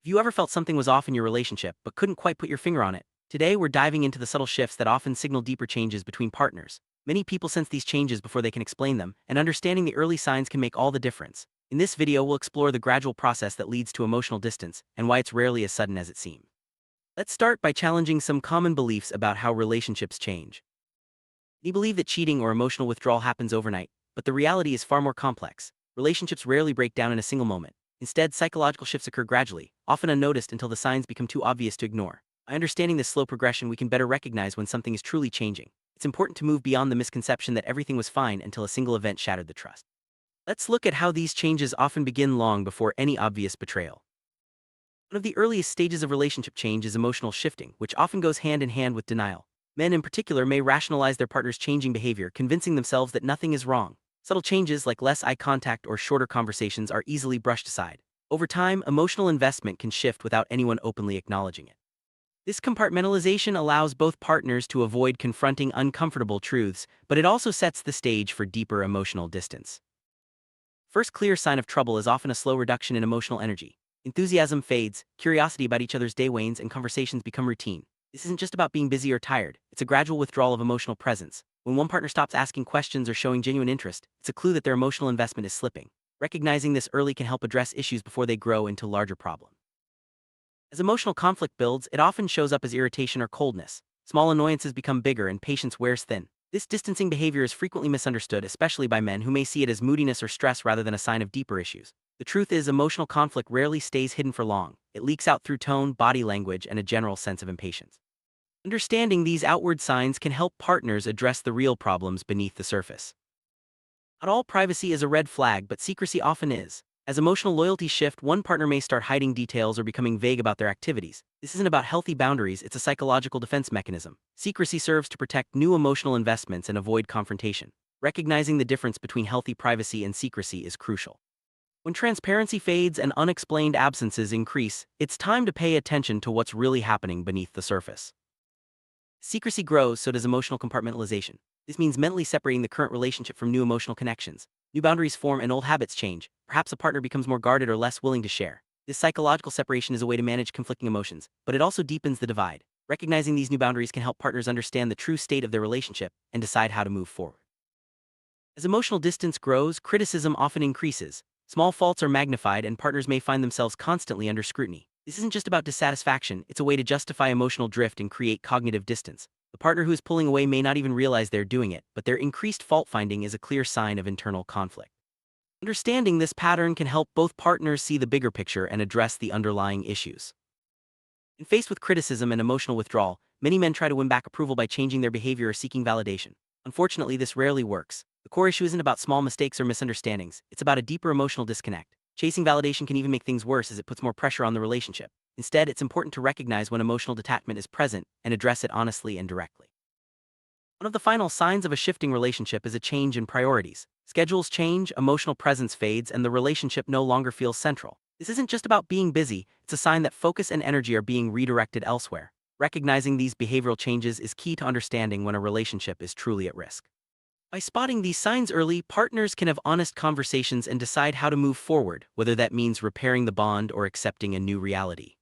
you ever felt something was off in your relationship but couldn't quite put your finger on it? Today, we're diving into the subtle shifts that often signal deeper changes between partners. Many people sense these changes before they can explain them, and understanding the early signs can make all the difference. In this video, we'll explore the gradual process that leads to emotional distance and why it's rarely as sudden as it seems. Let's start by challenging some common beliefs about how relationships change. We believe that cheating or emotional withdrawal happens overnight, but the reality is far more complex. Relationships rarely break down in a single moment. Instead, psychological shifts occur gradually, often unnoticed until the signs become too obvious to ignore. By understanding this slow progression, we can better recognize when something is truly changing. It's important to move beyond the misconception that everything was fine until a single event shattered the trust. Let's look at how these changes often begin long before any obvious betrayal. One of the earliest stages of relationship change is emotional shifting, which often goes hand in hand with denial. Men in particular may rationalize their partner's changing behavior, convincing themselves that nothing is wrong. Subtle changes like less eye contact or shorter conversations are easily brushed aside. Over time, emotional investment can shift without anyone openly acknowledging it. This compartmentalization allows both partners to avoid confronting uncomfortable truths, but it also sets the stage for deeper emotional distance. First clear sign of trouble is often a slow reduction in emotional energy. Enthusiasm fades, curiosity about each other's day wanes, and conversations become routine. This isn't just about being busy or tired, it's a gradual withdrawal of emotional presence. When one partner stops asking questions or showing genuine interest, it's a clue that their emotional investment is slipping. Recognizing this early can help address issues before they grow into larger problems. As emotional conflict builds, it often shows up as irritation or coldness. Small annoyances become bigger and patience wears thin. This distancing behavior is frequently misunderstood, especially by men who may see it as moodiness or stress rather than a sign of deeper issues. The truth is, emotional conflict rarely stays hidden for long. It leaks out through tone, body language, and a general sense of impatience. Understanding these outward signs can help partners address the real problems beneath the surface. Not all privacy is a red flag, but secrecy often is. As emotional loyalties shift, one partner may start hiding details or becoming vague about their activities. This isn't about healthy boundaries, it's a psychological defense mechanism. Secrecy serves to protect new emotional investments and avoid confrontation. Recognizing the difference between healthy privacy and secrecy is crucial. When transparency fades and unexplained absences increase, it's time to pay attention to what's really happening beneath the surface. Secrecy grows, so does emotional compartmentalization. This means mentally separating the current relationship from new emotional connections. New boundaries form and old habits change. Perhaps a partner becomes more guarded or less willing to share. This psychological separation is a way to manage conflicting emotions, but it also deepens the divide. Recognizing these new boundaries can help partners understand the true state of their relationship and decide how to move forward. As emotional distance grows, criticism often increases. Small faults are magnified, and partners may find themselves constantly under scrutiny. This isn't just about dissatisfaction, it's a way to justify emotional drift and create cognitive distance. The partner who is pulling away may not even realize they're doing it, but their increased fault-finding is a clear sign of internal conflict. Understanding this pattern can help both partners see the bigger picture and address the underlying issues. When faced with criticism and emotional withdrawal, many men try to win back approval by changing their behavior or seeking validation. Unfortunately, this rarely works. The core issue isn't about small mistakes or misunderstandings, it's about a deeper emotional disconnect. Chasing validation can even make things worse as it puts more pressure on the relationship. Instead, it's important to recognize when emotional detachment is present and address it honestly and directly. One of the final signs of a shifting relationship is a change in priorities. Schedules change, emotional presence fades, and the relationship no longer feels central. This isn't just about being busy, it's a sign that focus and energy are being redirected elsewhere. Recognizing these behavioral changes is key to understanding when a relationship is truly at risk. By spotting these signs early, partners can have honest conversations and decide how to move forward, whether that means repairing the bond or accepting a new reality.